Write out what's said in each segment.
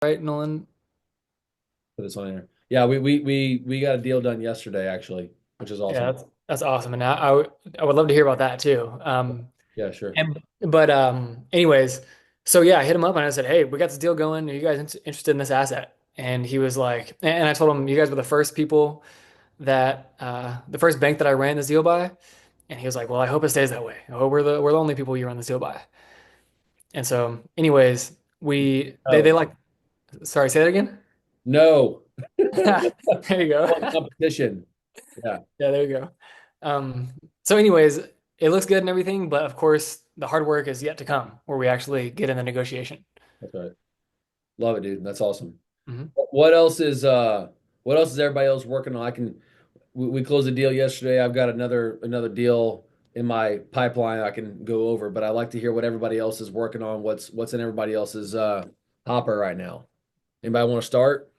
Right, Nolan? Put this on here. Yeah, we got a deal done yesterday actually, which is Yeah, awesome. that's awesome, and I would love to hear about that too. Yeah, sure. Anyways, so yeah, I hit him up and I said, "Hey, we got this deal going. Are you guys interested in this asset?" And he was like, and I told him, "You guys were the first people the first bank that I ran this deal by." And he was like, "Well, I hope it stays that way. I hope we're the only people you run this deal by." And so, anyways, they No, like, sorry, say that again. no, There you go. competition. Yeah, Yeah, there you go. So anyways, it looks good and everything, but of course the hard work is yet to come where we actually get in the negotiation. that's right. Love it, dude. That's awesome. Hmm. What else is what else is everybody else working on? We closed a deal yesterday. I've got another deal in my pipeline I can go over, but I like to hear what everybody else is working on. What's in everybody else's hopper right now? Anybody want to start?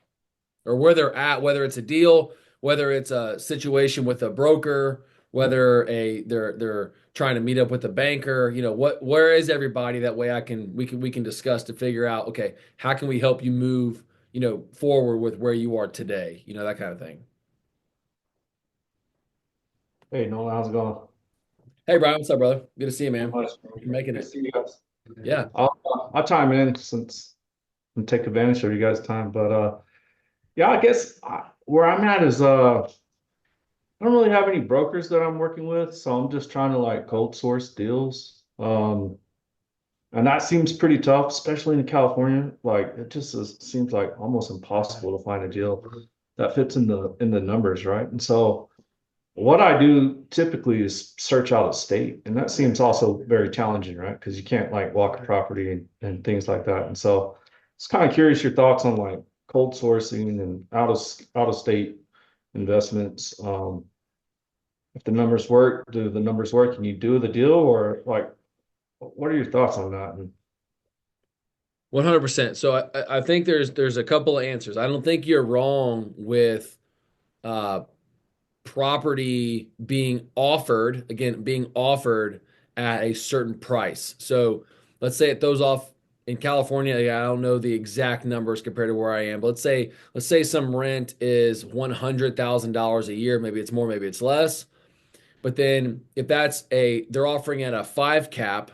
Or where they're at, whether it's a deal, whether it's a situation with a broker, whether they're trying to meet up with a banker, where is everybody? That way we can discuss to figure out, okay, how can we help you move, forward with where you are today, that kind of thing. Hey, Nolan, how's it going? Hey Brian, what's up, brother? Good to see you, Not man. much. You're making Good to it. see you guys. Yeah. I'll chime in since and take advantage of you guys' time. But yeah, I guess where I'm at is I don't really have any brokers that I'm working with, so I'm just trying to like cold source deals. And that seems pretty tough, especially in California. Like seems like almost impossible to find a deal that fits in the numbers, right? And so what I do typically is search out of state, and that seems also very challenging, right? Because you can't like walk a property and things like that. And so it's kind of curious your thoughts on like cold sourcing and out of state investments. If the numbers work, do the numbers work? Can you do the deal, or like what are your thoughts on that? And 100%. So I think there's a couple of answers. I don't think you're wrong with uh property being offered at a certain price. So let's say it throws off in California. I don't know the exact numbers compared to where I am, but let's say some rent is $100,000 a year. Maybe it's more, maybe it's less. But then if they're offering at a five cap,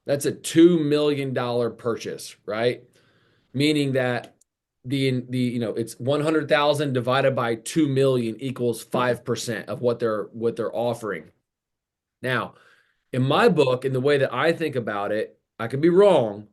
that's a $2 million purchase, right? Meaning that it's 100,000 divided by 2 million equals 5% of what they're offering. Now, in my book, in the way that I think about it, I could be wrong,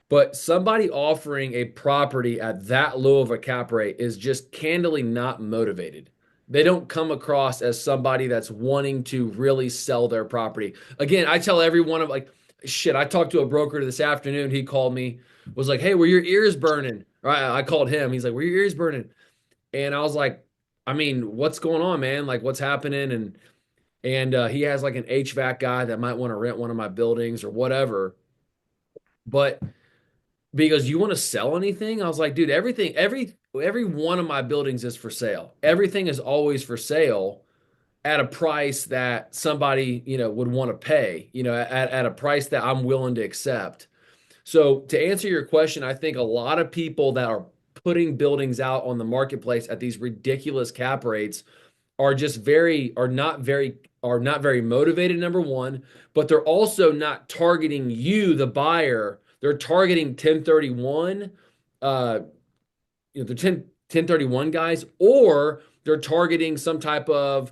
but somebody offering a property at that low of a cap rate is just candidly not motivated. They don't come across as somebody that's wanting to really sell their property. Again, I tell every one of like, shit, I talked to a broker this afternoon. He called me, was like, hey, were your ears burning? I called him. He's like, were your ears burning? And I was like, I mean, what's going on, man? Like, what's happening? And he has like an HVAC guy that might want to rent one of my buildings or whatever. But because you want to sell anything? I was like, dude, every one of my buildings is for sale. Everything is always for sale at a price that somebody, would want to pay, at a price that I'm willing to accept. So to answer your question, I think a lot of people that are putting buildings out on the marketplace at these ridiculous cap rates are not very motivated, number one, but they're also not targeting you, the buyer. They're targeting 1031, uh, the 1031 guys, or they're targeting some type of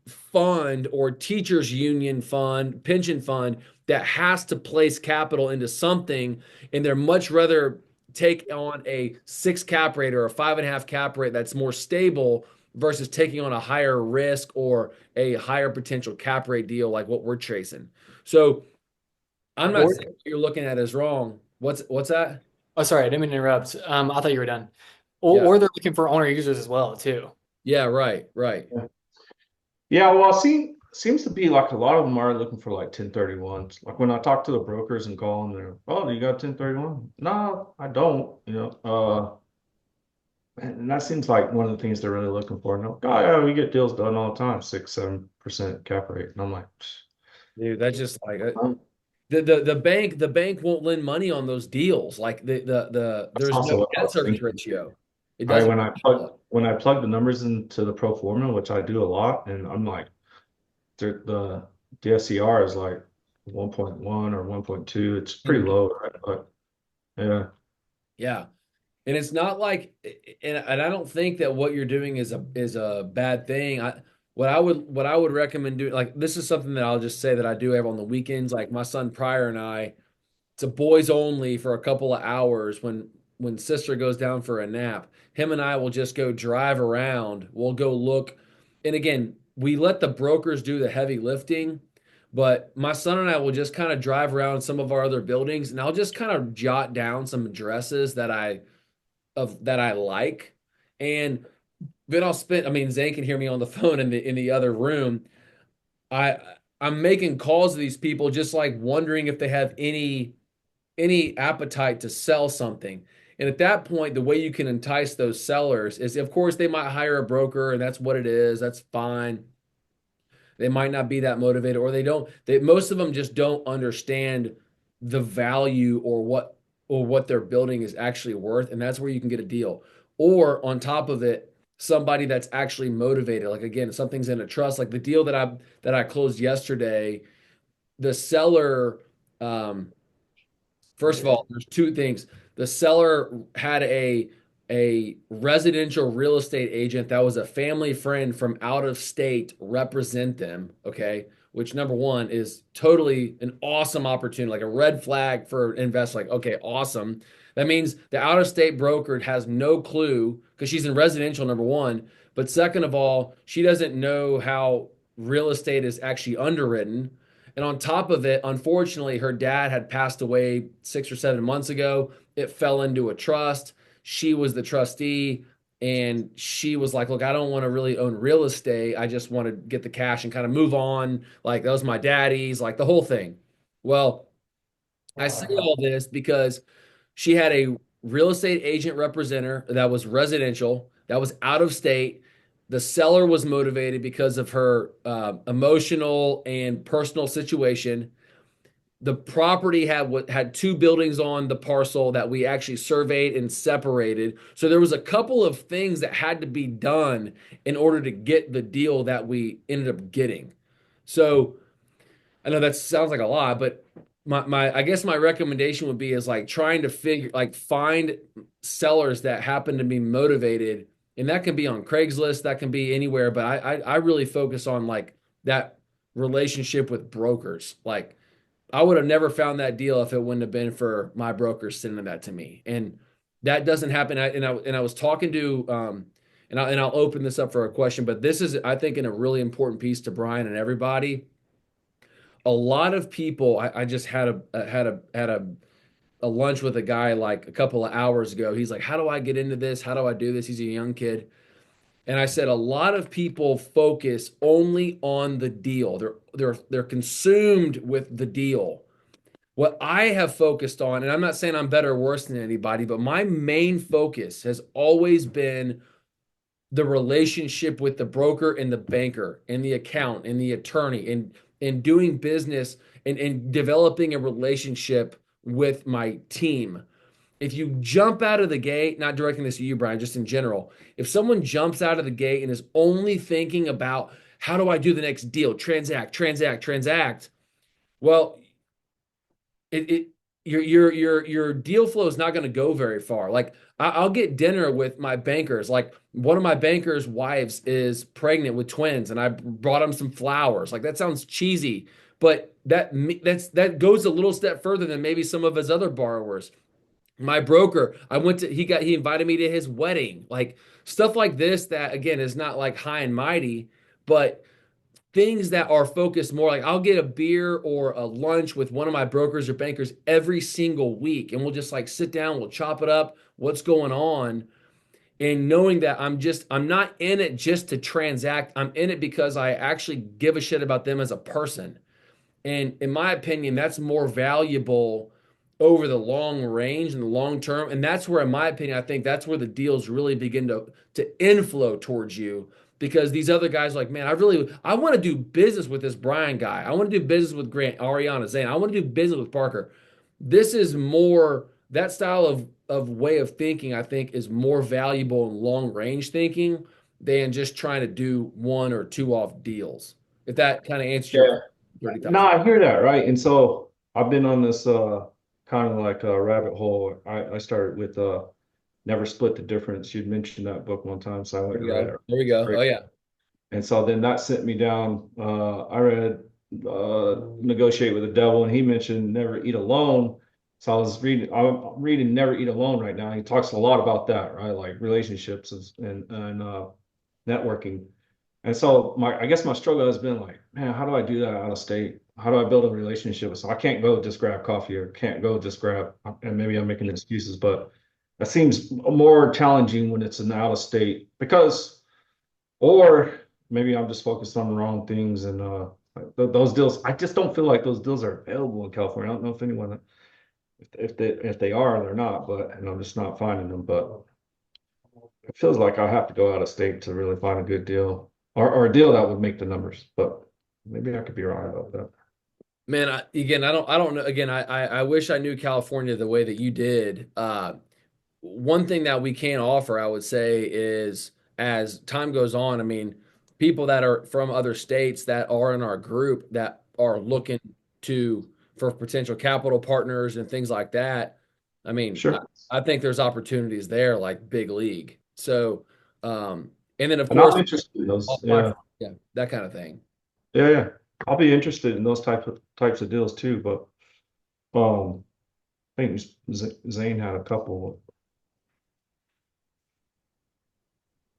fund or teachers union fund, pension fund that has to place capital into something, and they're much rather take on a six cap rate or a 5.5 cap rate that's more stable versus taking on a higher risk or a higher potential cap rate deal like what we're chasing. So I'm not Or, saying what you're looking at is wrong. What's that? oh, sorry, I didn't mean to interrupt. I thought you were done. Yeah. Or they're looking for owner users as well too. Yeah, right, right. yeah, well, seems to be like a lot of them are looking for like 1031s. Like when I talk to the brokers and call them, they're, oh, do you got 1031? No, I don't, and that seems like one of the things they're really looking for. And they're like, oh yeah, we get deals done all the time, 6, 7% cap rate. And I'm like, Dude, that's just like huh? the bank won't lend money on those deals. Like That's there's no also what I debt was service thinking. ratio. It I doesn't. when I plug the numbers into the pro forma, which I do a lot, and I'm like, the DSCR is like 1.1 or 1.2. It's pretty Mhm. low, right? But yeah, Yeah. And it's not like, and I don't think that what you're doing is a bad thing. What I would recommend doing, like this is something that I'll just say that I do have on the weekends. Like my son Pryor and I, it's a boys only for a couple of hours when sister goes down for a nap. Him and I will just go drive around. We'll go look, and again, we let the brokers do the heavy lifting. But my son and I will just kind of drive around some of our other buildings, and I'll just kind of jot down some addresses that I like. And then I'll spend, I mean, Zane can hear me on the phone in the other room. I I'm making calls to these people just like wondering if they have any appetite to sell something. And at that point, the way you can entice those sellers is, of course, they might hire a broker, and that's what it is. That's fine. They might not be that motivated, or they don't. Most of them just don't understand the value or what their building is actually worth, and that's where you can get a deal. Or on top of it, somebody that's actually motivated. Like again, something's in a trust. Like the deal that I closed yesterday, the seller. First of all, there's two things. The seller had a residential real estate agent that was a family friend from out of state represent them, okay? Which number one is totally an awesome opportunity, like a red flag for investors. Like, okay, awesome. That means the out of state broker has no clue because she's in residential, number one. But second of all, she doesn't know how real estate is actually underwritten. And on top of it, unfortunately, her dad had passed away 6 or 7 months ago. It fell into a trust. She was the trustee, and she was like, "Look, I don't want to really own real estate. I just want to get the cash and kind of move on. Like, that was my daddy's, like the whole thing." Well, I say all this because she had a real estate agent representative that was residential, that was out of state. The seller was motivated because of her emotional and personal situation. The property had two buildings on the parcel that we actually surveyed and separated. So there was a couple of things that had to be done in order to get the deal that we ended up getting. So I know that sounds like a lot, but my I guess my recommendation would be is like trying to find sellers that happen to be motivated, and that can be on Craigslist, that can be anywhere, but I really focus on like that relationship with brokers. Like I would have never found that deal if it wouldn't have been for my brokers sending that to me, and that doesn't happen. And I was talking to and I'll open this up for a question, but this is I think in a really important piece to Brian and everybody. A lot of people I just had a lunch with a guy like a couple of hours ago. He's like, how do I get into this? How do I do this? He's a young kid. And I said a lot of people focus only on the deal. They're consumed with the deal. What I have focused on, and I'm not saying I'm better or worse than anybody, but my main focus has always been the relationship with the broker and the banker and the account and the attorney and doing business and developing a relationship with my team. If you jump out of the gate, not directing this to you, Brian, just in general, if someone jumps out of the gate and is only thinking about how do I do the next deal, transact, transact, transact, well, it your deal flow is not going to go very far. Like I'll get dinner with my bankers. Like one of my bankers' wives is pregnant with twins, and I brought him some flowers. Like that sounds cheesy, but that goes a little step further than maybe some of his other borrowers. My broker, he invited me to his wedding. Like stuff like this that again is not like high and mighty, but things that are focused more like I'll get a beer or a lunch with one of my brokers or bankers every single week, and we'll just like sit down, we'll chop it up, what's going on, and knowing that I'm not in it just to transact. I'm in it because I actually give a shit about them as a person. And in my opinion, that's more valuable over the long range and the long term. And that's where, in my opinion, I think that's where the deals really begin to inflow towards you because these other guys are like, man, I want to do business with this Brian guy. I want to do business with Grant, Ariana, Zane. I want to do business with Parker. This is more that style of way of thinking, I think, is more valuable in long range thinking than just trying to do one or two off deals. If that kind of answers your Yeah. question, No, 30,000. I hear that, right? And so I've been on this kind of like a rabbit hole. I started with Never Split the Difference. You'd mentioned that book one time, so I went There we and read go. it. There we go. Oh Great. yeah. And so then that sent me down. I read Negotiate with the Devil, and he mentioned Never Eat Alone. So I'm reading Never Eat Alone right now. He talks a lot about that, right? Like relationships and networking. And so I guess my struggle has been like, man, how do I do that out of state? How do I build a relationship? So I can't go just grab coffee or can't go just grab, and maybe I'm making excuses, but that seems more challenging when it's an out of state because, or maybe I'm just focused on the wrong things and those deals. I just don't feel like those deals are available in California. I don't know if anyone, if they are, they're not, but and I'm just not finding them. But it feels like I have to go out of state to really find a good deal or a deal that would make the numbers. But maybe I could be wrong about that. Man, I don't know. Again, I wish I knew California the way that you did. One thing that we can offer, I would say, is as time goes on, I mean, people that are from other states that are in our group that are looking to for potential capital partners and things like that. I mean, Sure. I think there's opportunities there like big league. So, and then of And I'm course, interested in those. off Yeah. platform, yeah, that kind of thing. Yeah, yeah. I'll be interested in those types of deals too. But I think Zane had a couple.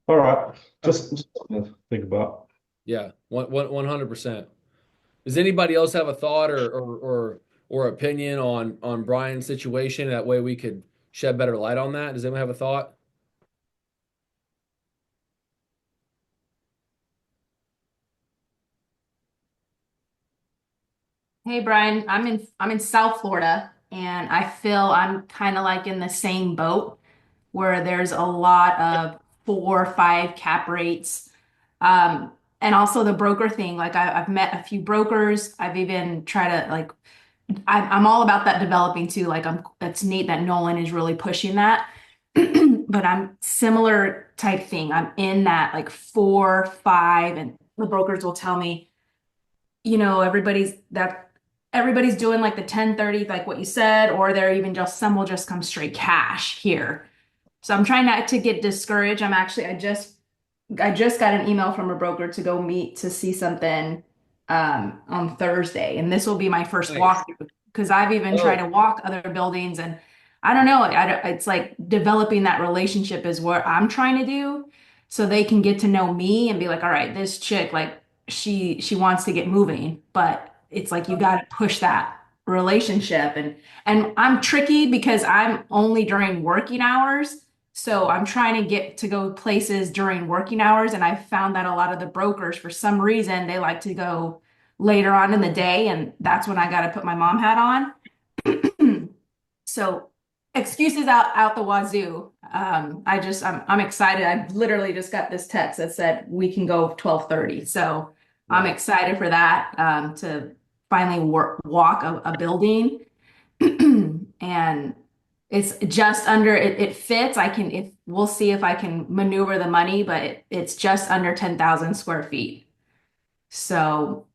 All right. Okay. Just something to think about. Yeah, 100%. Does anybody else have a thought or opinion on Brian's situation? That way we could shed better light on that. Does anyone have a thought? Hey Brian, I'm in South Florida and I feel I'm kind of like in the same boat where there's a lot of 4 or 5 cap rates. And also the broker thing. Like I've met a few brokers. I've even tried to like I'm all about that developing too. Like that's neat that Nolan is really pushing that. But I'm similar type thing. I'm in that like 4, 5, and the brokers will tell me everybody's doing like the 1030 like what you said, or they're even just some will just come straight cash here. So I'm trying not to get discouraged. I just got an email from a broker to go meet to see something on Thursday, and this will be my first Nice. walkthrough because I've even tried Oh, to walk other buildings, and I don't know. It's like developing that relationship is what I'm trying to do, so they can get to know me and be like, all right, this chick, like she wants to get moving, but it's like you got to push that relationship, and I'm tricky because I'm only during working hours. So I'm trying to get to go places during working hours, and I found that a lot of the brokers, for some reason, they like to go later on in the day, and that's when I got to put my mom hat on. So excuses out the wazoo. I'm excited. I literally just got this text that said we can go 12:30. So I'm nice. excited for that to finally walk a building. And it's just under it fits. I can if we'll see if I can maneuver the money, but it's just under 10,000 square feet. So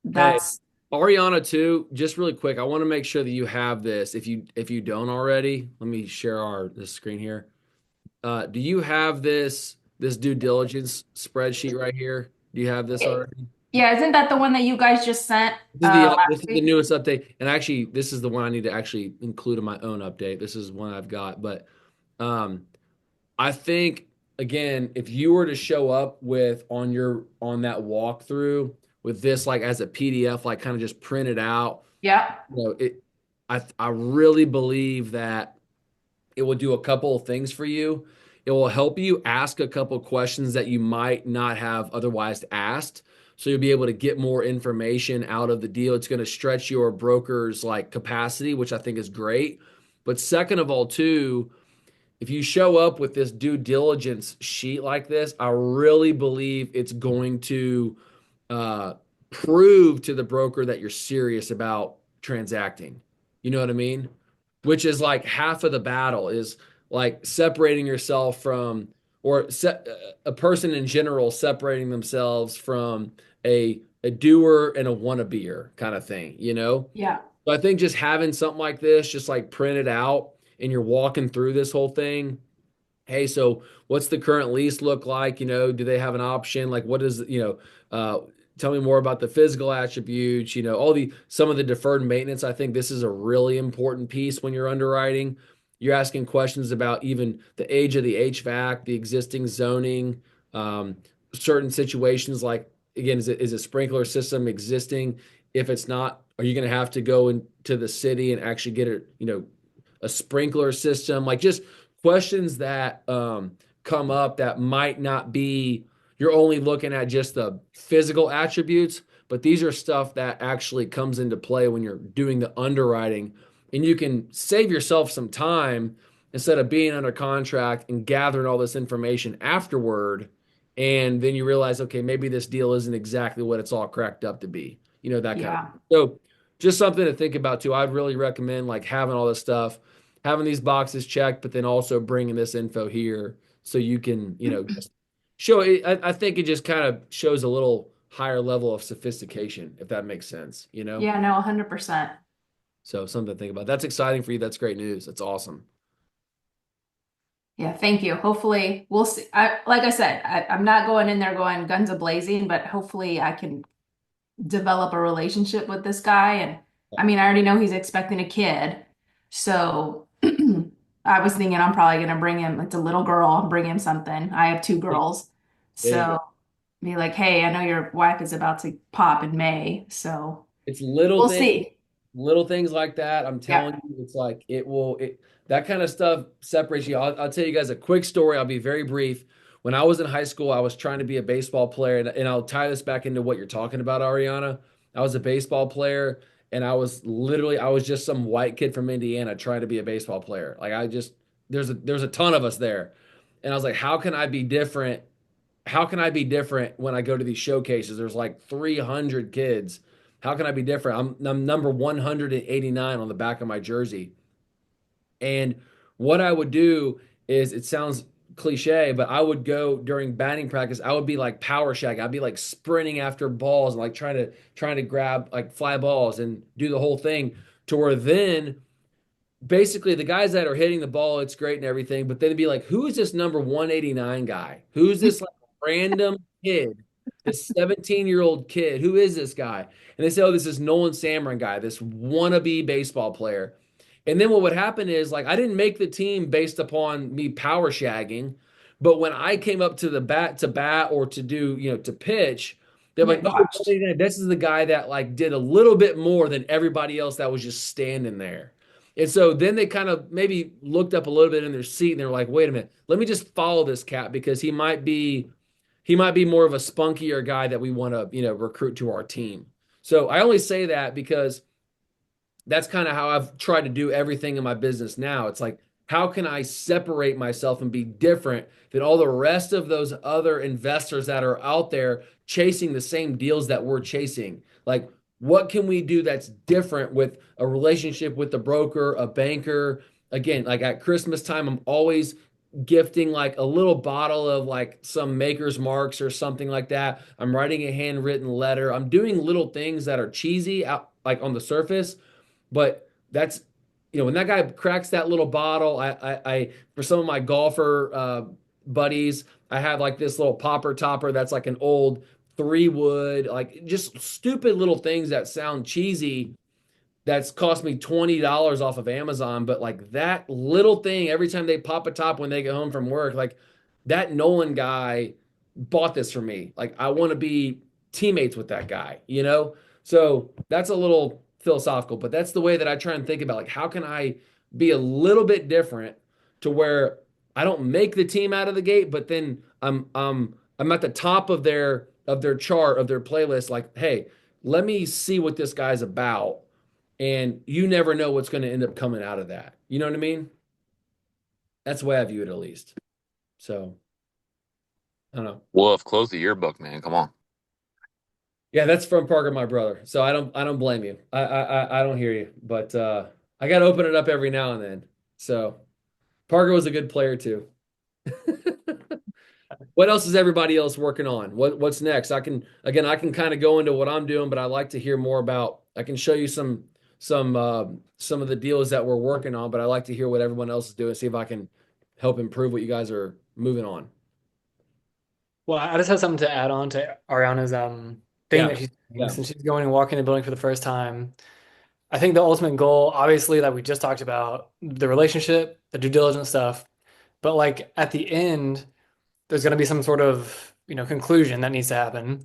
Hey, that's Ariana too, just really quick, I want to make sure that you have this. If you don't already, let me share our this screen here. Do you have this due diligence spreadsheet right here? Do you have this already? yeah, isn't that the one that you guys just sent This last is the week? newest update, and actually, this is the one I need to actually include in my own update. This is one I've got, but um, I think again, if you were to show up with on that walkthrough with this like as a PDF, like kind of just print it out, Yep. I really believe that it will do a couple of things for you. It will help you ask a couple of questions that you might not have otherwise asked. So you'll be able to get more information out of the deal. It's going to stretch your broker's like capacity, which I think is great. But second of all, too, if you show up with this due diligence sheet like this, I really believe it's going to uh, prove to the broker that you're serious about transacting. You know what I mean? Which is like half of the battle is like separating yourself from, or a person in general separating themselves from a doer and a wannabeer kind of thing, you know? Yeah. So I think just having something like this, just like printed out and you're walking through this whole thing. Hey, so what's the current lease look like? You know, do they have an option? Like, what is, tell me more about the physical attributes, all some of the deferred maintenance. I think this is a really important piece when you're underwriting. You're asking questions about even the age of the HVAC, the existing zoning, um, certain situations like, again, is a sprinkler system existing? If it's not, are you going to have to go into the city and actually get a sprinkler system? Like just questions that come up that might not be, you're only looking at just the physical attributes, but these are stuff that actually comes into play when you're doing the underwriting, and you can save yourself some time instead of being under contract and gathering all this information afterward. And then you realize, okay, maybe this deal isn't exactly what it's all cracked up to be, that kind of Yeah. thing. So just something to think about too. I'd really recommend like having all this stuff, having these boxes checked, but then also bringing this info here so you can, just show it. I think it just kind of shows a little higher level of sophistication, if that makes sense. Yeah, no, 100%. So something to think about. That's exciting for you. That's great news. That's awesome. Yeah, thank you. Hopefully, we'll see. Like I said, I'm not going in there going guns a-blazing, but hopefully I can develop a relationship with this guy. And I mean, I already know he's expecting a kid. So I was thinking I'm probably going to bring him, it's a little girl, bring him something. I have two girls. There you go. So be like, hey, I know your wife is about to pop in May. So It's we'll see. little things like that. I'm Yeah. telling you, it's like that kind of stuff separates you. I'll tell you guys a quick story. I'll be very brief. When I was in high school, I was trying to be a baseball player, and I'll tie this back into what you're talking about, Ariana. I was a baseball player, and I was just some white kid from Indiana trying to be a baseball player. Like there's a ton of us there, and I was like, how can I be different? How can I be different when I go to these showcases? There's like 300 kids. How can I be different? I'm number 189 on the back of my jersey. And what I would do is, it sounds cliche, but I would go during batting practice. I would be like power shack. I'd be like sprinting after balls and like trying to grab like fly balls and do the whole thing, to where then basically the guys that are hitting the ball, it's great and everything, but then it'd be like, who is this number 189 guy? Who's this like random kid? This 17-year-old kid, who is this guy? And they say, oh, this is Nolan Samron guy, this wannabe baseball player. And then what would happen is, like, I didn't make the team based upon me power shagging, but when I came up to the bat or to do, to pitch, they're You like, get oh, watched. this is the guy that like did a little bit more than everybody else that was just standing there. And so then they kind of maybe looked up a little bit in their seat and they're like, wait a minute, let me just follow this cat because he might be more of a spunkier guy that we want to, recruit to our team. So I only say that because that's kind of how I've tried to do everything in my business now. It's like, how can I separate myself and be different than all the rest of those other investors that are out there chasing the same deals that we're chasing? Like, what can we do that's different with a relationship with the broker, a banker? Again, like at Christmas time, I'm always gifting like a little bottle of like some Maker's Marks or something like that. I'm writing a handwritten letter. I'm doing little things that are cheesy out like on the surface, but that's, when that guy cracks that little bottle, I for some of my golfer buddies, I have like this little popper topper that's like an old 3 wood, like just stupid little things that sound cheesy, that's cost me $20 off of Amazon. But like that little thing, every time they pop a top when they get home from work, like that Nolan guy bought this for me. Like I want to be teammates with that guy. So that's a little philosophical, but that's the way that I try and think about like, how can I be a little bit different to where I don't make the team out of the gate, but then I'm at the top of their chart of their playlist. Like, hey, let me see what this guy's about, and you never know what's going to end up coming out of that. You know what I mean? That's the way I view it, at least. So I don't know. Well, have closed the yearbook, man. Come on. Yeah, that's from Parker, my brother. So I don't blame you. I don't hear you, but I got to open it up every now and then. So Parker was a good player too. What else is everybody else working on? What's next? I can kind of go into what I'm doing, but I like to hear more about. I can show you some of the deals that we're working on, but I like to hear what everyone else is doing, see if I can help improve what you guys are moving on. Well, I just have something to add on to Ariana's thing Yeah, that she's doing yeah, since she's going and walking the building for the first time. I think the ultimate goal, obviously, that we just talked about, the relationship, the due diligence stuff, but like at the end, there's going to be some sort of, conclusion that needs to happen.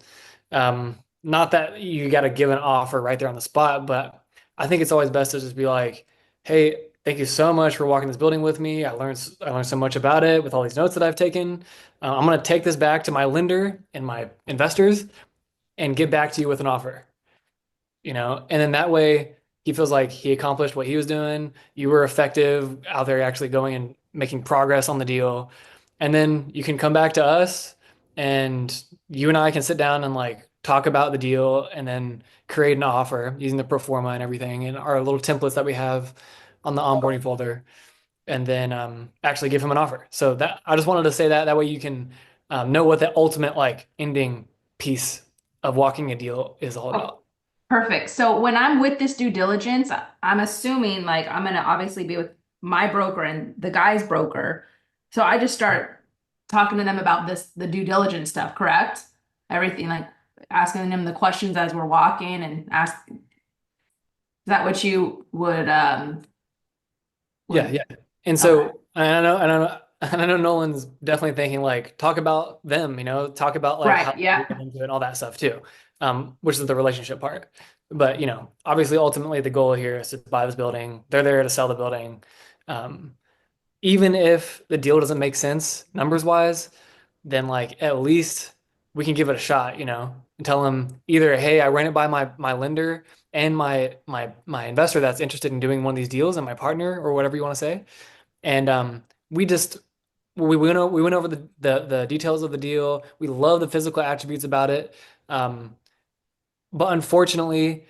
Not that you got to give an offer right there on the spot, but I think it's always best to just be like, "Hey, thank you so much for walking this building with me. I learned so much about it with all these notes that I've taken. I'm going to take this back to my lender and my investors and get back to you with an offer." And then that way he feels like he accomplished what he was doing. You were effective out there actually going and making progress on the deal. And then you can come back to us and you and I can sit down and like talk about the deal and then create an offer using the pro forma and everything and our little templates that we have on the onboarding folder and then actually give him an offer. So that I just wanted to say that way you can know what the ultimate like ending piece of walking a deal is all Oh, about. perfect. So when I'm with this due diligence, I'm assuming like I'm gonna obviously be with my broker and the guy's broker. So I just start talking to them about the due diligence stuff, correct? Everything like asking them the questions as we're walking and is that what you Yeah, would yeah. And okay. so and I know Nolan's definitely thinking like talk about them, talk about like how Right, you yeah. get into it and all that stuff too. Which is the relationship part. But obviously ultimately the goal here is to buy this building. They're there to sell the building. Um, Even if the deal doesn't make sense numbers wise, then like at least we can give it a shot, and tell them either, hey, I ran it by my lender and my investor that's interested in doing one of these deals and my partner or whatever you want to say. And we just we went over the details of the deal. We love the physical attributes about it. Um, but unfortunately,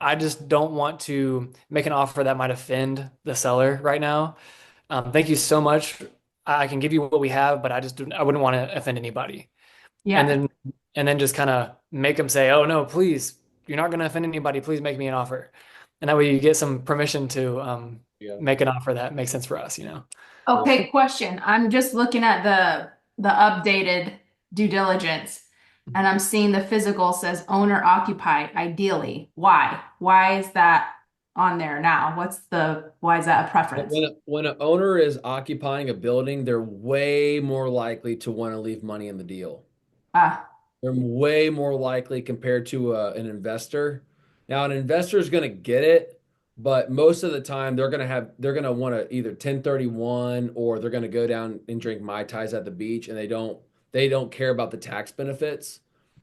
I just don't want to make an offer that might offend the seller right now. Thank you so much. I can give you what we have, but I wouldn't want to offend anybody. And Yeah. then just kind of make them say, "Oh no, please, you're not going to offend anybody. Please make me an offer." And that way you get some permission to yeah, make an offer that makes sense for us. yeah. Okay, question. I'm just looking at the updated due diligence and I'm seeing the physical says owner occupied ideally. Why? Why is that on there now? Why is that a preference? When an owner is occupying a building, they're way more likely to want to leave money in the deal. Ah, They're way more likely compared to an investor. Now, an investor is going to get it, but most of the time they're going to want to either 1031 or they're going to go down and drink Mai Tais at the beach, and they don't care about the tax benefits.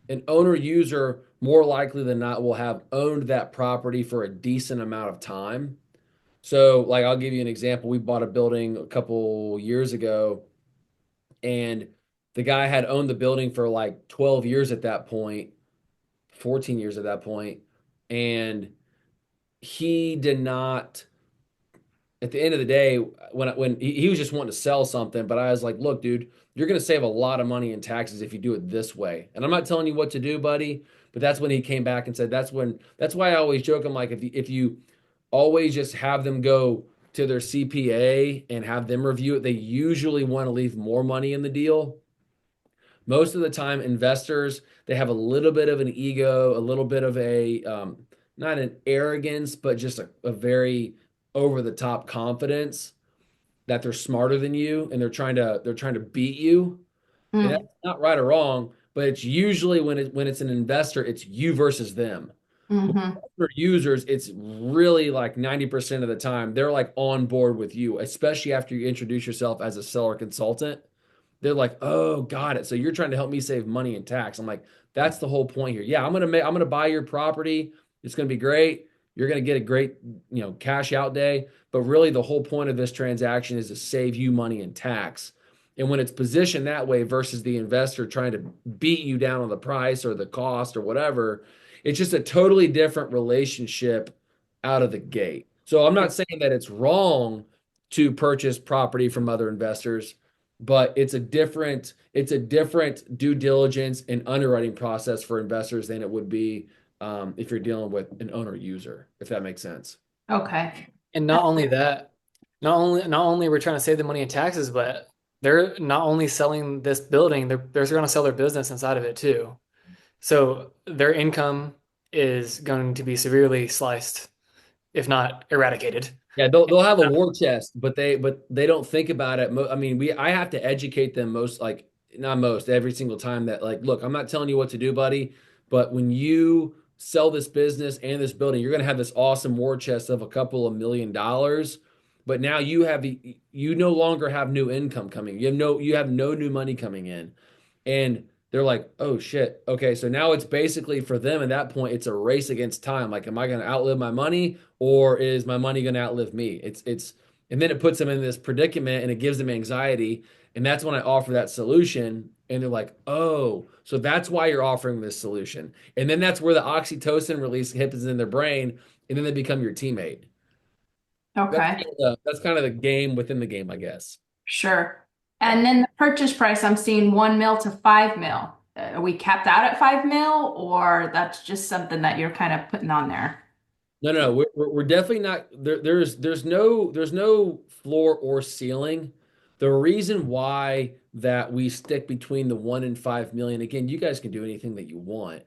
An owner user more likely than not will have owned that property for a decent amount of time. So, like, I'll give you an example. We bought a building a couple years ago, and the guy had owned the building for like 12 years at that point, 14 years at that point, and he did not. At the end of the day, when he was just wanting to sell something, but I was like, "Look, dude, you're going to save a lot of money in taxes if you do it this way." And I'm not telling you what to do, buddy, but that's when he came back and said, That's why I always joke. I'm like, if you always just have them go to their CPA and have them review it, they usually want to leave more money in the deal. Most of the time, investors, they have a little bit of an ego, a little bit of a not an arrogance, but just a very over the top confidence that they're smarter than you and they're trying to beat you. And that's mm, not right or wrong, but it's usually when it's an investor, it's you versus them. mm-hmm, For users, it's really like 90% of the time they're like on board with you, especially after you introduce yourself as a seller consultant. They're like, "Oh, got it. So you're trying to help me save money in tax." I'm like, "That's the whole point here. Yeah, I'm gonna buy your property. It's gonna be great. You're going to get a great, cash out day. But really, the whole point of this transaction is to save you money in tax. And when it's positioned that way versus the investor trying to beat you down on the price or the cost or whatever, it's just a totally different relationship out of the gate. So I'm not saying that it's wrong to purchase property from other investors, but it's a different due diligence and underwriting process for investors than it would be if you're dealing with an owner user, if that makes sense. Okay. And not only that, not only we're trying to save the money in taxes, but they're not only selling this building, they're going to sell their business inside of it too. So their income is going to be severely sliced, if not eradicated. Yeah, they'll have a war chest, but they don't think about it. I mean, I have to educate them most, like not most, every single time that, like, look, I'm not telling you what to do, buddy, but when you sell this business and this building, you're gonna have this awesome war chest of a couple of $1 million, but now you no longer have new income coming. You have no new money coming in. And they're like, oh shit. Okay, so now it's basically for them at that point, it's a race against time. Like, am I going to outlive my money or is my money going to outlive me? And then it puts them in this predicament and it gives them anxiety. And that's when I offer that solution. And they're like, oh, so that's why you're offering this solution. And then that's where the oxytocin release happens in their brain. And then they become your teammate. Okay. That's kind of the game within the game, I guess. Sure. And then the purchase price, I'm seeing 1 mil to 5 mil. Are we capped out at 5 mil, or that's just something that you're kind of putting on there? No, no, we're definitely not there. There's no floor or ceiling. The reason why that we stick between the 1 and 5 million, again, you guys can do anything that you want.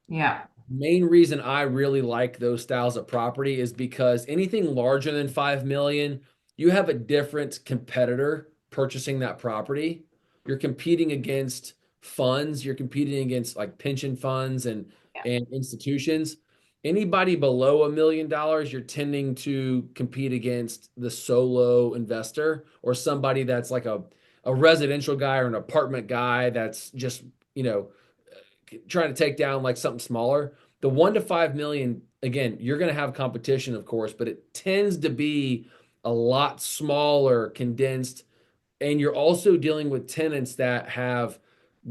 Yeah. Main reason I really like those styles of property is because anything larger than 5 million, you have a different competitor purchasing that property. You're competing against funds, you're competing against like pension funds and Yeah. institutions. Anybody below $1 million, you're tending to compete against the solo investor or somebody that's like a residential guy or an apartment guy that's just, trying to take down like something smaller. The 1 to 5 million, again, you're going to have competition, of course, but it tends to be a lot smaller, condensed, and you're also dealing with tenants that have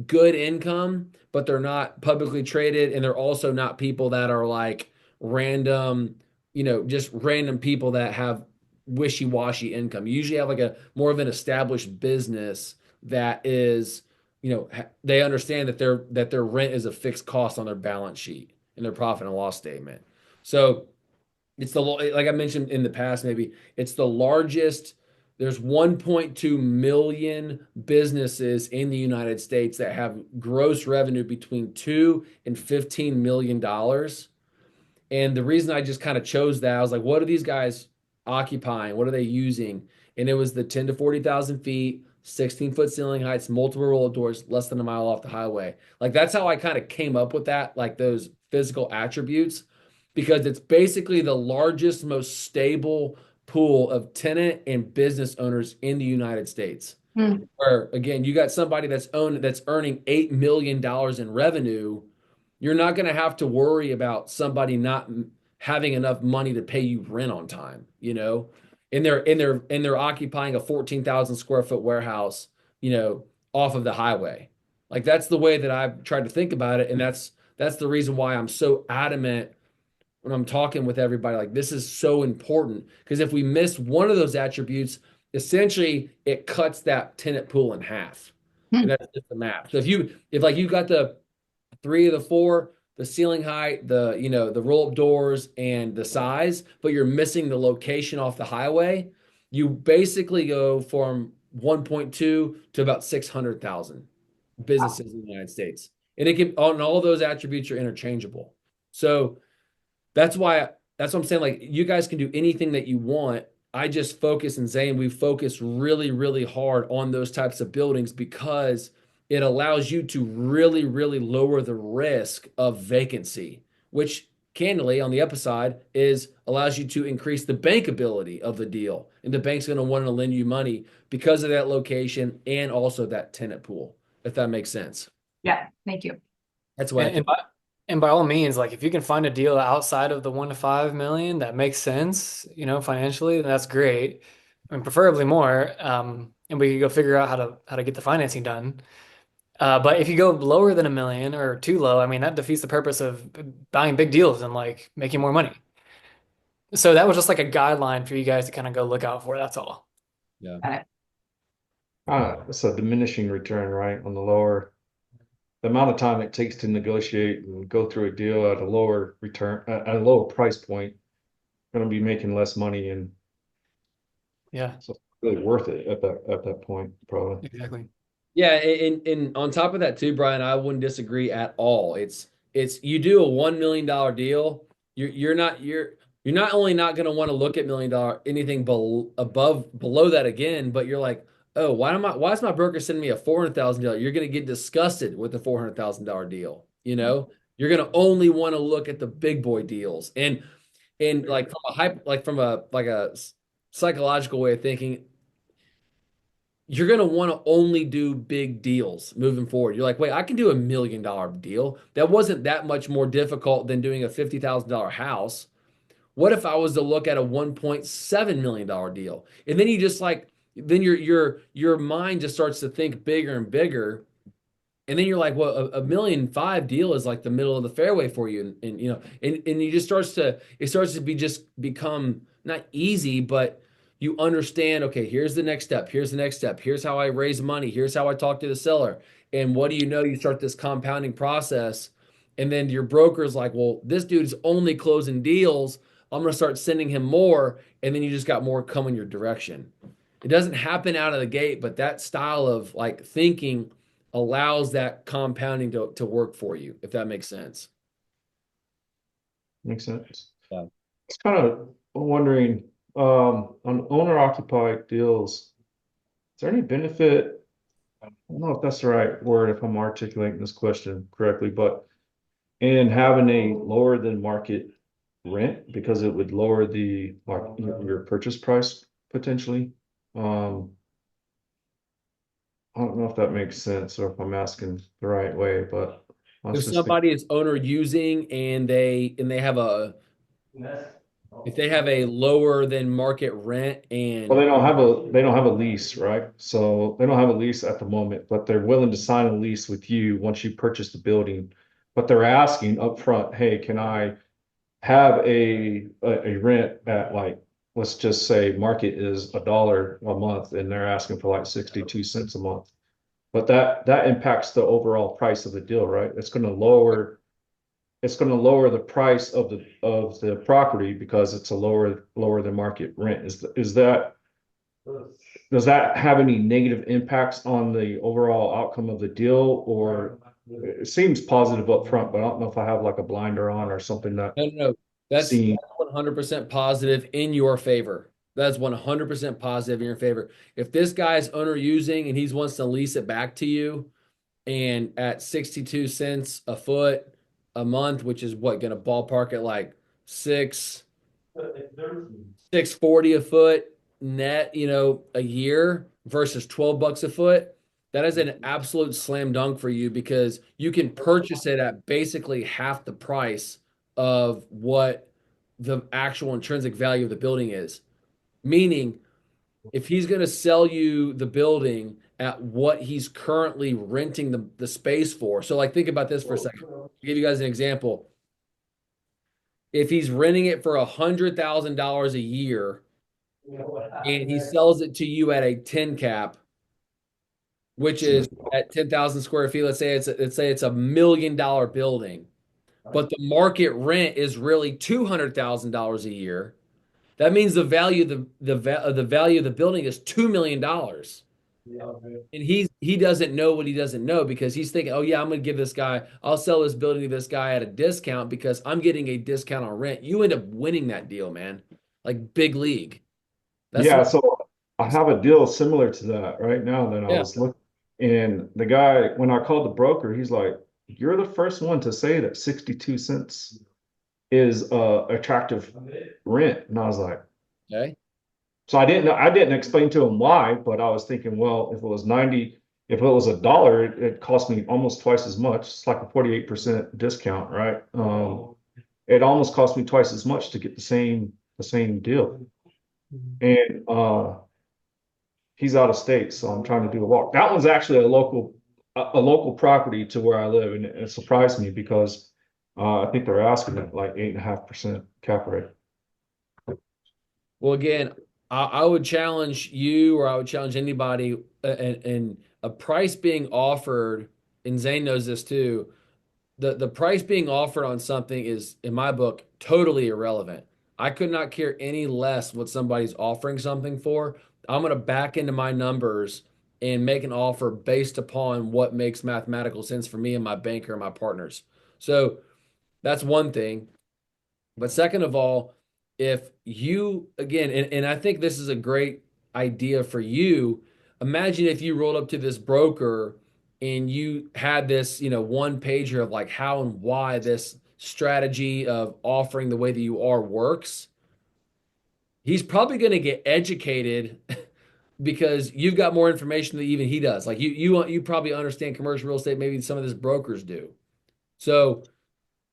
good income, but they're not publicly traded, and they're also not people that are like random, just random people that have wishy-washy income. You usually have like a more of an established business that is, they understand that their rent is a fixed cost on their balance sheet in their profit and loss statement. So it's like I mentioned in the past, maybe it's the largest. There's 1.2 million businesses in the United States that have gross revenue between $2 and $15 million. And the reason I just kind of chose that, I was like, what are these guys occupying? What are they using? And it was the 10 to 40,000 feet, 16-foot ceiling heights, multiple roll of doors, less than a mile off the highway. Like that's how I kind of came up with that, like those physical attributes, because it's basically the largest, most stable pool of tenant and business owners in the United States. Hmm. Where again, you got somebody that's earning $8 million in revenue. You're not going to have to worry about somebody not having enough money to pay you rent on time, and they're occupying a 14,000 square foot warehouse, off of the highway. Like that's the way that I've tried to think about it, and that's the reason why I'm so adamant when I'm talking with everybody. Like this is so important because if we miss one of those attributes, essentially it cuts that tenant pool in half, Hmm. and that's just the math. So if like you got the three of the four, the ceiling height, the roll up doors and the size, but you're missing the location off the highway, you basically go from 1.2 to about 600,000 businesses in the United States. And it can, on all those attributes are interchangeable. So that's what I'm saying. Like you guys can do anything that you want. I just focus, and Zane, we focus really, really hard on those types of buildings because it allows you to really, really lower the risk of vacancy, which candidly on the upside is allows you to increase the bankability of the deal. And the bank's going to want to lend you money because of that location and also that tenant pool, if that makes sense. Yeah. Thank you. That's why. And And by all means, like if you can find a deal outside of the 1 to 5 million that makes sense, financially, then that's great. I mean, preferably more. And we could go figure out how to get the financing done. But if you go lower than 1 million or too low, I mean, that defeats the purpose of buying big deals and like making more money. So that was just like a guideline for you guys to kind of go look out for. That's all. Yeah. Got it. It's a diminishing return, right? On the lower, the amount of time it takes to negotiate and go through a deal at a lower return, at a lower price point, going to be making less money, and Yeah, so it's really worth it at that point, probably. exactly. Yeah, and on top of that too, Brian, I wouldn't disagree at all. It's you do a $1 million deal, you're not only not going to want to look at $1 million anything below that again, but you're like, oh, why is my broker sending me a $400,000? You're going to get disgusted with the $400,000 deal. You're going to only want to look at the big boy deals, and like from a psychological way of thinking, you're going to want to only do big deals moving forward. You're like, wait, I can do $1 million deal. That wasn't that much more difficult than doing a $50,000 house. What if I was to look at a $1.7 million deal? And then you just like, then your mind just starts to think bigger and bigger. And then you're like, well, a 1.5 million deal is like the middle of the fairway for you. And you just it starts to become not easy, but you understand, okay, here's the next step. Here's the next step. Here's how I raise money. Here's how I talk to the seller. And what do you know? You start this compounding process. And then your broker's like, well, this dude's only closing deals. I'm going to start sending him more. And then you just got more coming your direction. It doesn't happen out of the gate, but that style of like thinking allows that compounding to work for you, if that makes sense. Makes sense. Yeah. It's kind of wondering, on owner occupied deals, is there any benefit? I don't know if that's the right word, if I'm articulating this question correctly, but in having a lower than market rent, because it would lower the like your purchase price potentially. I don't know if that makes sense or if I'm asking the right way, but I was If just thinking. somebody is owner using and they have if they have a lower than market rent Well, and they don't have a lease, right? So they don't have a lease at the moment, but they're willing to sign a lease with you once you purchase the building. But they're asking upfront, hey, can I have a rent at, like, let's just say market is $1 a month and they're asking for like 62 cents a month. But that impacts the overall price of the deal, right? It's going to lower the price of the property because it's a lower than market rent. Does that have any negative impacts on the overall outcome of the deal, or it seems positive up front, but I don't know if I have like a blinder on or something that no, that's seeing. 100% positive in your favor. That's 100% positive in your favor. If this guy's owner using and he wants to lease it back to you, and at 62 cents a foot a month, which is what, going to ballpark at like 640 a foot net, a year versus $12 a foot. That is an absolute slam dunk for you because you can purchase it at basically half the price of what the actual intrinsic value of the building is. Meaning, if he's going to sell you the building at what he's currently renting the space for. So, like, think about this for a second. I'll give you guys an example. If he's renting it for $100,000 a year and he sells it to you at a 10 cap, which is at 10,000 square feet, let's say it's a $1 million building, but the market rent is really $200,000 a year. That means the value of the value of the building is $2 million. And he doesn't know what he doesn't know because he's thinking, oh yeah, I'll sell this building to this guy at a discount because I'm getting a discount on rent. You end up winning that deal, man. Like big league. Yeah, so I have a deal similar to that right now that I Yeah. was looking, and the guy, when I called the broker, he's like, you're the first one to say that 62 cents is attractive rent. And I was like, Okay. so I didn't explain to him why, but I was thinking, well, if it was 90, if it was $1, it cost me almost twice as much. It's like a 48% discount, right? It almost cost me twice as much to get the same deal. And he's out of state, so I'm trying to do a walk. That one's actually a local property to where I live, and it surprised me because I think they're asking at like 8.5% cap rate. Well, again, I would challenge you, or I would challenge anybody, and a price being offered, and Zane knows this too. The price being offered on something is, in my book, totally irrelevant. I could not care any less what somebody's offering something for. I'm going to back into my numbers and make an offer based upon what makes mathematical sense for me and my banker and my partners. So that's one thing. But second of all, if you, again, and I think this is a great idea for you, imagine if you rolled up to this broker and you had this, one pager of like how and why this strategy of offering the way that you are works. He's probably going to get educated because you've got more information than even he does. Like you probably understand commercial real estate, maybe some of his brokers do. So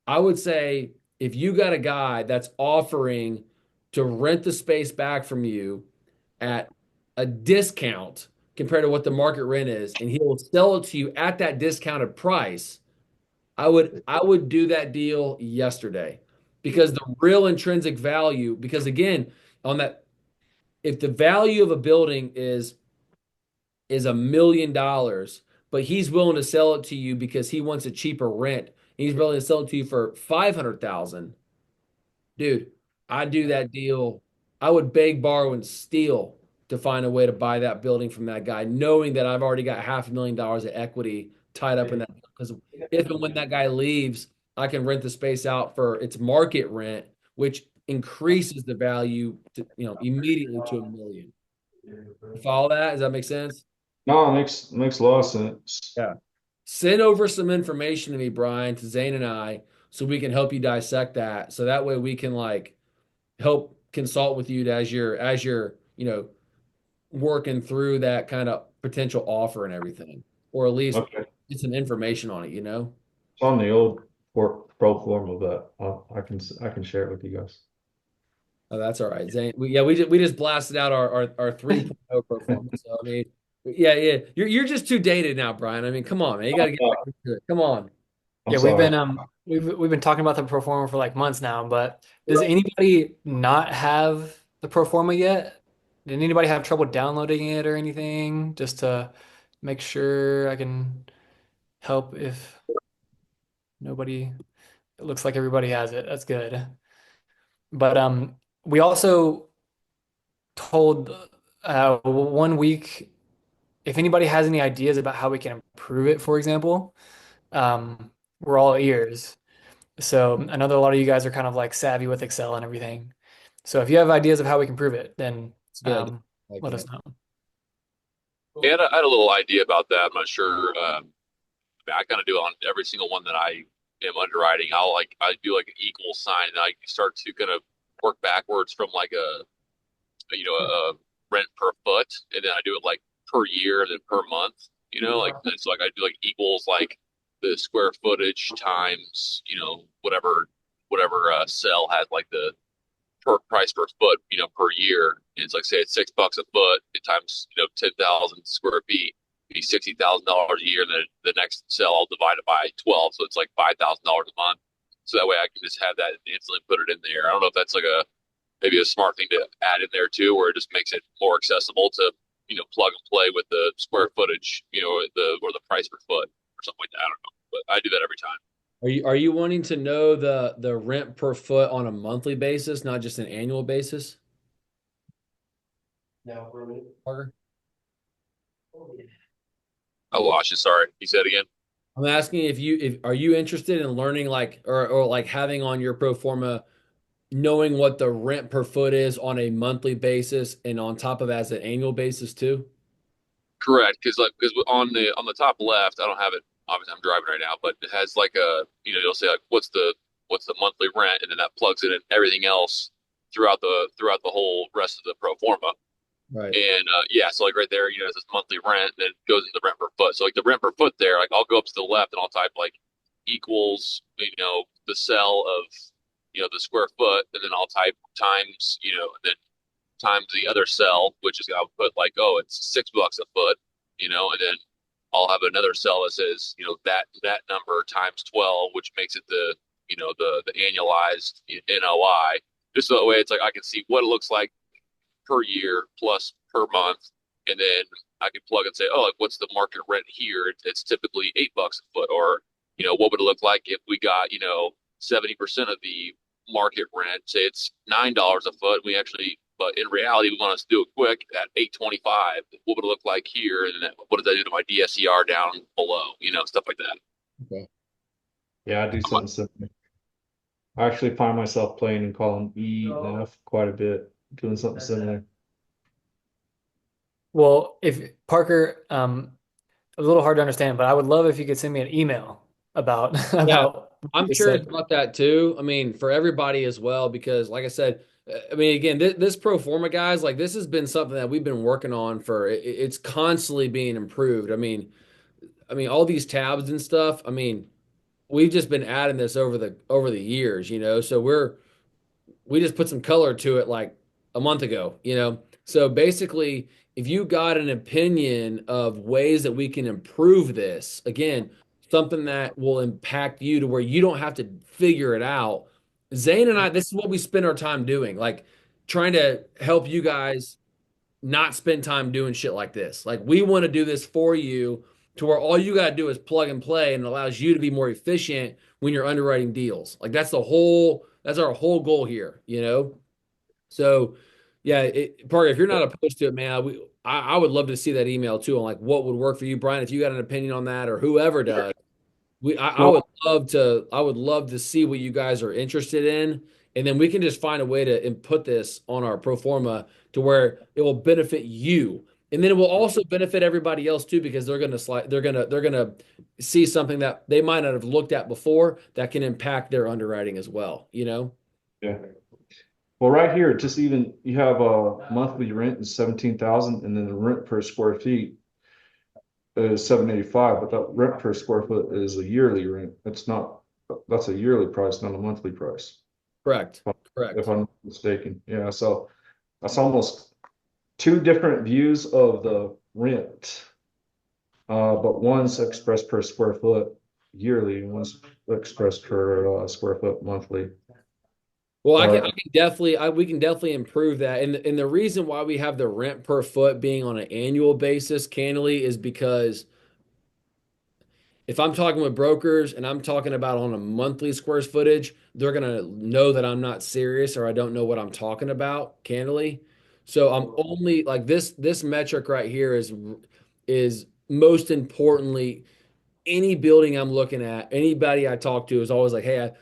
I would say if you got a guy that's offering to rent the space back from you at a discount compared to what the market rent is, and he will sell it to you at that discounted price, I would do that deal yesterday because the real intrinsic value, because again, on that, if the value of a building is $1 million, but he's willing to sell it to you because he wants a cheaper rent. And he's willing to sell it to you for 500,000. Dude, I do that deal. I would beg, borrow, and steal to find a way to buy that building from that guy, knowing that I've already got $500,000 of equity tied up in that. Because if and when that guy leaves, I can rent the space out for its market rent, which increases the value to, immediately to $1 million. You follow that? Does that make sense? No, it makes a lot of sense. Yeah. Send over some information to me, Brian, to Zane and I, so we can help you dissect that. So that way we can like help consult with you as you're, working through that kind of potential offer and everything. Or at least Okay. get some information on it. It's on the old pro forma, but I can share it with you guys. Oh, that's all right. Zane. We just blasted out our 3.0 performance. So I mean, yeah. You're just too dated now, Brian. I mean, come on, man. You gotta get back into it. Come on. I'm Yeah, we've sorry. been we've been talking about the pro forma for like months now, but does anybody not have the pro forma yet? Did anybody have trouble downloading it or anything? Just to make sure I can help if nobody, it looks like everybody has it. That's good. But we also told 1 week if anybody has any ideas about how we can improve it, for example, we're all ears. So I know that a lot of you guys are kind of like savvy with Excel and everything. So if you have ideas of how we can improve it, then It's a good idea. Like let that. us know. Yeah, I had a little idea about that. I'm not sure. I kind of do it on every single one that I am underwriting. I do like an equal sign, and I start to kind of work backwards from like a rent per foot, and then I do it like per year and then per month. Like and so like I do like equals like the square footage times whatever cell has like the per price per foot, per year. And it's like say it's $6 a foot, it times 10,000 square feet, be $60,000 a year. And then the next cell I'll divide it by 12, so it's like $5,000 a month. So that way I can just have that and instantly put it in there. I don't know if that's like maybe a smart thing to add in there too, where it just makes it more accessible to plug and play with the square footage, or the price per foot or something like that. I don't know, but I do that every time. Are you wanting to know the rent per foot on a monthly basis, not just an annual basis? No, for me. Parker? I lost you. Sorry. You said again? I'm asking if are you interested in learning like or like having on your pro forma knowing what the rent per foot is on a monthly basis and on top of as an annual basis too? Correct, because on the top left, I don't have it. Obviously, I'm driving right now, but it has like you'll say like what's the monthly rent, and then that plugs it in everything else throughout the whole rest of the pro forma. Right. And yeah, so like right there, it says monthly rent, and then it goes into the rent per foot. So like the rent per foot there, like I'll go up to the left and I'll type like equals, the cell of, the square foot, and then I'll type times, and then times the other cell, which is I'll put like, oh, it's $6 a foot, and then I'll have another cell that says, that number times 12, which makes it the annualized NOI. Just so that way it's like I can see what it looks like per year plus per month, and then I can plug and say, oh, like what's the market rent here? It's typically $8 a foot, or what would it look like if we got 70% of the market rent? Say it's $9 a foot. We actually, but in reality, we want to do it quick at 825. What would it look like here? And then what does that do to my DSCR down below? Stuff like that. Okay. Yeah, I do something similar. I actually find myself playing in column E and F quite a bit, doing something similar. Well, if Parker, a little hard to understand, but I would love if you could send me an email about Yeah, about what I'm you curious said. about that too. I mean, for everybody as well, because like I said, I mean, again, this pro forma guys, like this has been something that we've been working on for it's constantly being improved. I mean, all these tabs and stuff. I mean, we've just been adding this over the years, So we just put some color to it like a month ago. So basically, if you got an opinion of ways that we can improve this, again, something that will impact you to where you don't have to figure it out. Zane and I, this is what we spend our time doing, like trying to help you guys not spend time doing shit like this. Like we want to do this for you to where all you got to do is plug and play and it allows you to be more efficient when you're underwriting deals. Like that's our whole goal here. So yeah, Parker, if you're not opposed to it, man, I would love to see that email too on like what would work for you, Brian, if you got an opinion on that or whoever does. I So would love to see what you guys are interested in, and then we can just find a way to input this on our pro forma to where it will benefit you, and then it will also benefit everybody else too because they're gonna see something that they might not have looked at before that can impact their underwriting as well. yeah. Well, right here, just even you have a monthly rent is 17,000, and then the rent per square feet is 785, but that rent per square foot is a yearly rent. It's not, that's a yearly price, not a monthly price, Correct. if Correct. I'm not mistaken. Yeah, so that's almost two different views of the rent. But one's expressed per square foot yearly, and one's expressed per square foot monthly. Well, I But can definitely, we can definitely improve that. And the reason why we have the rent per foot being on an annual basis, candidly, is because if I'm talking with brokers and I'm talking about on a monthly square footage, they're gonna know that I'm not serious or I don't know what I'm talking about, candidly. So I'm only like this metric right here is most importantly any building I'm looking at, anybody I talk to is always like, hey,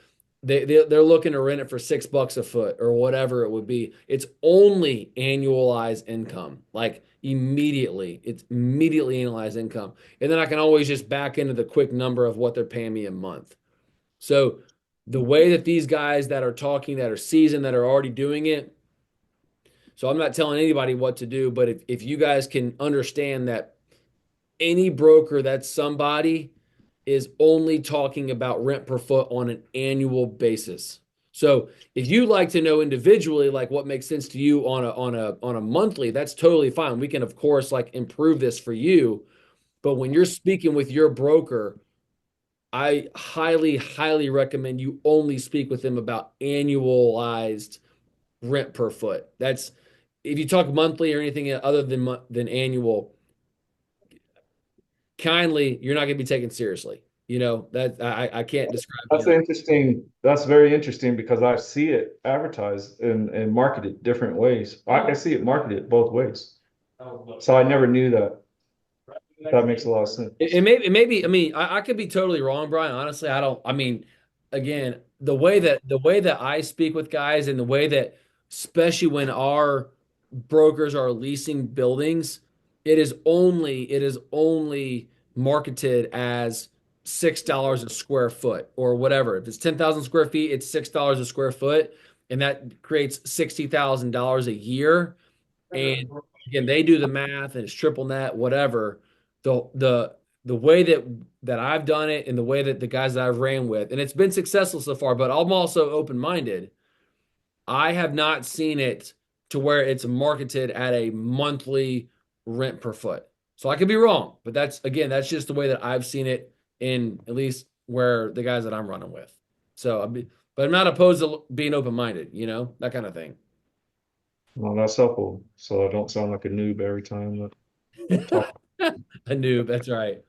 they're looking to rent it for $6 a foot or whatever it would be. It's only annualized income, like immediately. It's immediately annualized income, and then I can always just back into the quick number of what they're paying me a month. So the way that these guys that are talking, that are seasoned, that are already doing it. So I'm not telling anybody what to do, but if you guys can understand that any broker that's somebody is only talking about rent per foot on an annual basis. So if you like to know individually like what makes sense to you on a monthly, that's totally fine. We can of course like improve this for you, but when you're speaking with your broker, I highly highly recommend you only speak with them about annualized rent per foot. That's if you talk monthly or anything other than annual, kindly, you're not going to be taken seriously. That I can't describe it that's any. interesting. That's very interesting because I see it advertised and marketed different ways. I see it marketed both ways. So I never knew that. That makes a lot of sense. It may be. I mean, I could be totally wrong, Brian. Honestly, I don't. I mean, again, the way that I speak with guys and the way that, especially when our brokers are leasing buildings, it is only marketed as $6 a square foot or whatever. If it's 10,000 square feet, it's $6 a square foot, and that creates $60,000 a year. And again, they do the math and it's triple net, whatever. The the way that I've done it and the way that the guys that I've ran with, and it's been successful so far, but I'm also open-minded. I have not seen it to where it's marketed at a monthly rent per foot. So I could be wrong, but that's just the way that I've seen it in at least where the guys that I'm running with. So but I'm not opposed to being open-minded, that kind of thing. Well, that's helpful. So I don't sound like a noob every time that I talk. A noob, that's right.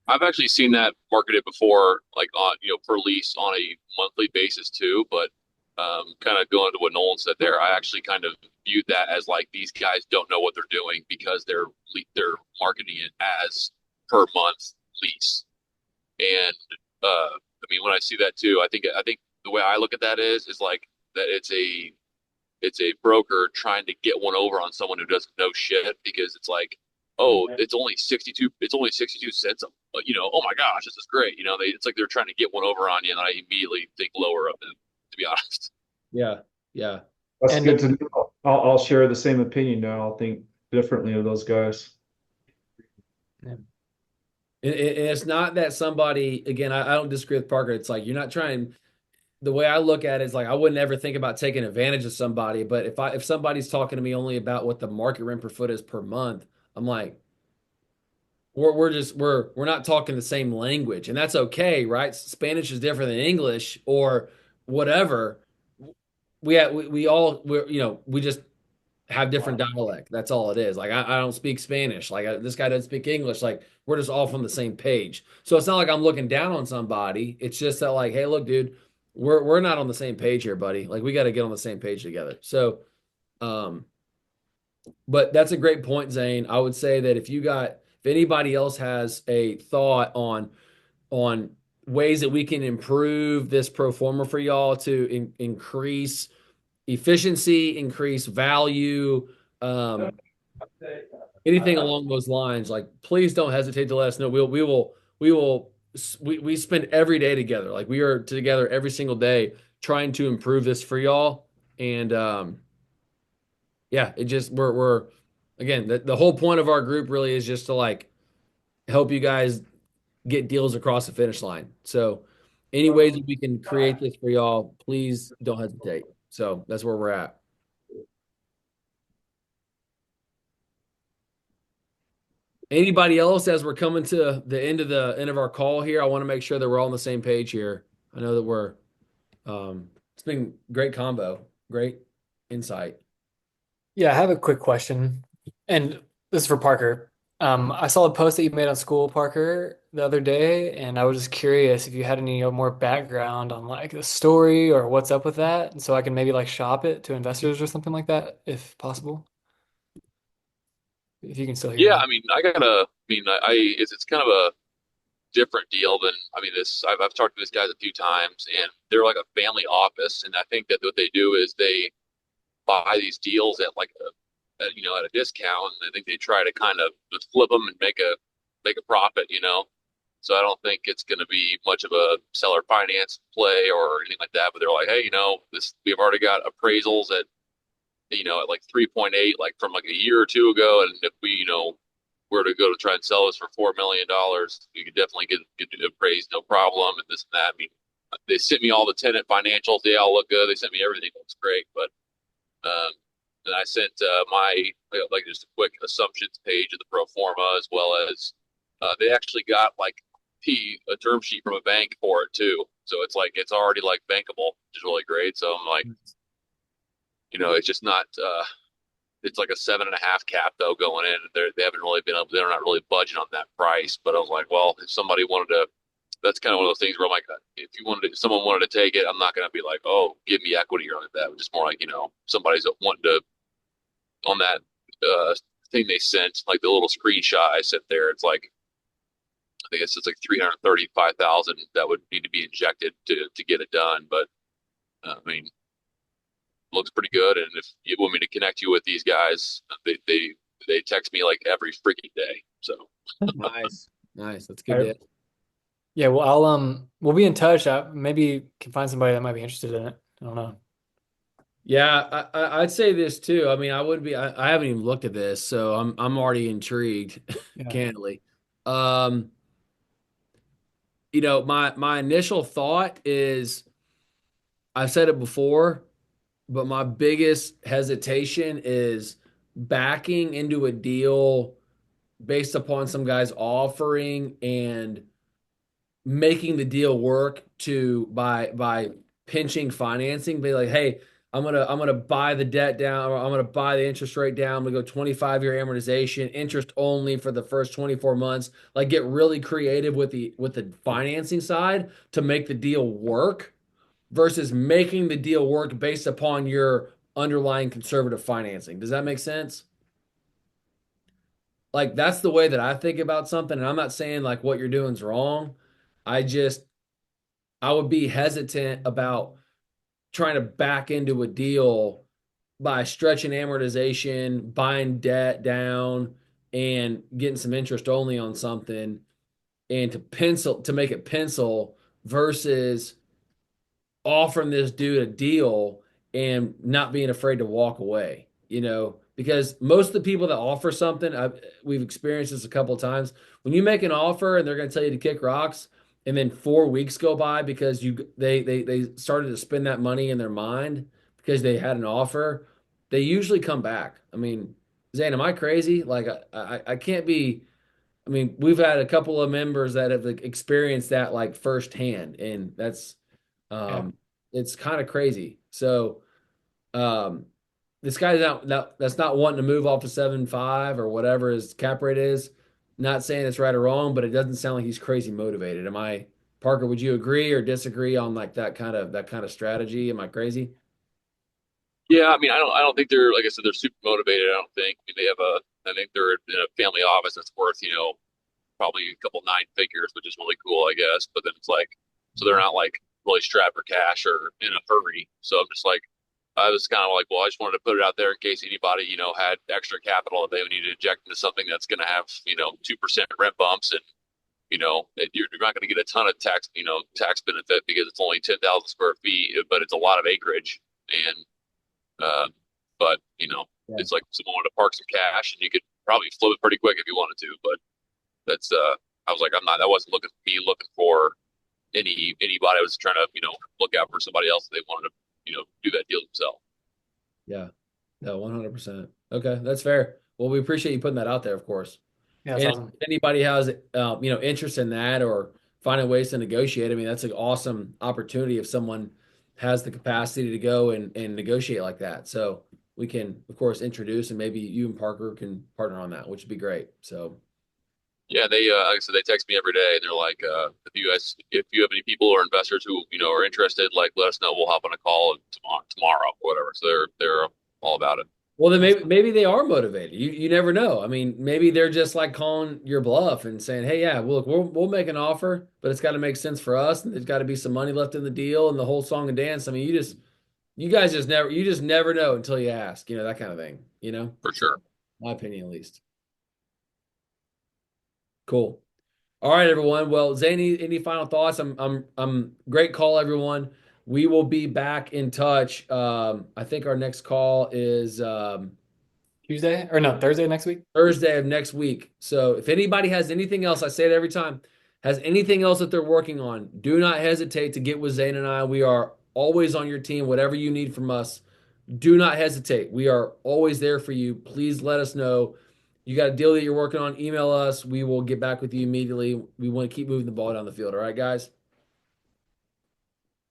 I've actually seen that marketed before, like on per lease on a monthly basis too. But kind of going to what Nolan said there, I actually kind of viewed that as like these guys don't know what they're doing because they're marketing it as per month lease. And I mean, when I see that too, I think the way I look at that is like that it's a broker trying to get one over on someone who doesn't know shit because it's like, oh, it's only 62 cents. Oh my gosh, this is great. It's like they're trying to get one over on you, and I immediately think lower of them, to be honest. Yeah, yeah. That's And good to know. I'll share the same opinion now. I'll think differently of those guys. And it's not that somebody, again, I don't disagree with Parker. It's like you're not trying. The way I look at it is like I wouldn't ever think about taking advantage of somebody, but if somebody's talking to me only about what the market rent per foot is per month, I'm like, we're not talking the same language, and that's okay, right? Spanish is different than English or whatever. We just have different dialect. That's all it is. Like I don't speak Spanish. Like this guy doesn't speak English. Like we're just all from the same page. So it's not like I'm looking down on somebody. It's just that like, hey, look, dude, we're not on the same page here, buddy. Like we got to get on the same page together. So, um, but that's a great point, Zane. I would say that if anybody else has a thought on ways that we can improve this pro forma for y'all to increase efficiency, increase value, um, anything along those lines, like please don't hesitate to let us know. We spend every day together. Like we are together every single day trying to improve this for y'all. And yeah, it just we're again the whole point of our group really is just to like help you guys get deals across the finish line. So any ways that we can create this for y'all, please don't hesitate. So that's where we're at. Anybody else as we're coming to the end of our call here? I want to make sure that we're all on the same page here. I know that it's been great combo, great insight. yeah, I have a quick question, and this is for Parker. I saw a post that you made on School, Parker, the other day, and I was just curious if you had any more background on like the story or what's up with that, and so I can maybe like shop it to investors or something like that, if possible. If you can still hear Yeah, me. I mean, it's kind of a different deal than this. I've talked to these guys a few times, and they're like a family office, and I think that what they do is they buy these deals at like at a discount, and I think they try to kind of just flip them and make a profit. So I don't think it's going to be much of a seller finance play or anything like that. But they're like, hey, this we've already got appraisals at like 3.8, like from like a year or two ago, and if we were to go to try and sell this for $4 million, we could definitely get it appraised, no problem, and this and that. I mean, they sent me all the tenant financials; they all look good. They sent me everything; looks great. But then I sent my like just a quick assumptions page of the pro forma, as well as they actually got like a term sheet from a bank for it too. So it's like it's already like bankable, which is really great. So I'm like, it's just not. It's like a 7.5 cap though going in. They haven't really been able. They're not really budging on that price. But I was like, well, if somebody wanted to, that's kind of one of those things where I'm like, if someone wanted to take it, I'm not going to be like, oh, give me equity or like that. Just more like, somebody's wanting to on that thing they sent, like the little screenshot I sent there. It's like I think it's like 335,000 that would need to be injected to get it done. But I mean, looks pretty good. And if you want me to connect you with these guys, they text me like every freaking day. So Nice. Nice. That's All good. right. Yeah, well, we'll be in touch. Maybe can find somebody that might be interested in it. I don't know. Yeah, I'd say this too. I mean, I would be. I haven't even looked at this, so I'm already intrigued, Yeah. candidly. Um, my initial thought is I've said it before, but my biggest hesitation is backing into a deal based upon some guys offering and making the deal work to by pinching financing, be like, hey, I'm gonna buy the debt down, or I'm gonna buy the interest rate down. I'm gonna go 25-year amortization, interest only for the first 24 months. Like get really creative with the financing side to make the deal work versus making the deal work based upon your underlying conservative financing. Does that make sense? Like that's the way that I think about something. And I'm not saying like what you're doing is wrong. I just I would be hesitant about trying to back into a deal by stretching amortization, buying debt down, and getting some interest only on something, and to make it pencil versus offering this dude a deal and not being afraid to walk away, because most of the people that offer something, we've experienced this a couple of times. When you make an offer and they're going to tell you to kick rocks, and then 4 weeks go by because they started to spend that money in their mind because they had an offer, they usually come back. I mean, Zane, am I crazy? Like I can't be. I mean, we've had a couple of members that have like, experienced that like firsthand, and Yeah. um, it's kind of crazy. So, um, this guy's that's not wanting to move off of 7.5 or whatever his cap rate is. Not saying it's right or wrong, but it doesn't sound like he's crazy motivated. Am I, Parker? Would you agree or disagree on like that kind of strategy? Am I crazy? Yeah, I mean, I don't think they're like I said, they're super motivated. I don't think. I mean, I think they're in a family office that's worth, probably a couple nine figures, which is really cool, I guess. But then it's like, so they're not like really strapped for cash or in a hurry. So I'm just like, I was kind of like, well, I just wanted to put it out there in case anybody, had extra capital that they would need to inject into something that's going to have, 2% rent bumps and, you're not going to get a ton of tax benefit because it's only 10,000 square feet, but it's a lot of acreage. And, uh, but, Yeah. it's like someone wanted to park some cash and you could probably flip it pretty quick if you wanted to. But that's, I was like, that wasn't looking for anybody. I was trying to, look out for somebody else if they wanted to, do that deal themselves. Yeah. No, 100%. Okay, that's fair. Well, we appreciate you putting that out there, of course. Yeah, that's And if awesome. anybody has, interest in that or finding ways to negotiate, I mean, that's an awesome opportunity if someone has the capacity to go and negotiate like that. So we can, of course, introduce and maybe you and Parker can partner on that, which would be great. So Yeah, they like I said, they text me every day and they're like, if you have any people or investors who, are interested, like let us know. We'll hop on a call tomorrow, or whatever. So they're all about it. well, then maybe Awesome. maybe they are motivated. You never know. I mean, maybe they're just like calling your bluff and saying, "Hey, yeah, well, look, we'll make an offer, but it's got to make sense for us, and there's got to be some money left in the deal and the whole song and dance." I mean, you guys just never know until you ask, that kind of thing. For So sure. my opinion, at least. Cool. All right, everyone. Well, Zane, any final thoughts? I'm great call, everyone. We will be back in touch. I think our next call is Tuesday or no, Thursday next week? Thursday of next week. So if anybody has anything else, I say it every time, has anything else that they're working on, do not hesitate to get with Zane and I. We are always on your team. Whatever you need from us, do not hesitate. We are always there for you. Please let us know. You got a deal that you're working on, email us. We will get back with you immediately. We want to keep moving the ball down the field. All right, guys?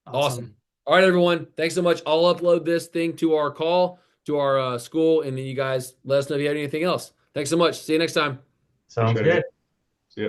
Awesome. Awesome. All right, everyone. Thanks so much. I'll upload this thing to our call, to our school, and then you guys let us know if you have anything else. Thanks so much. See you next time. Sounds Appreciate good. it. See ya.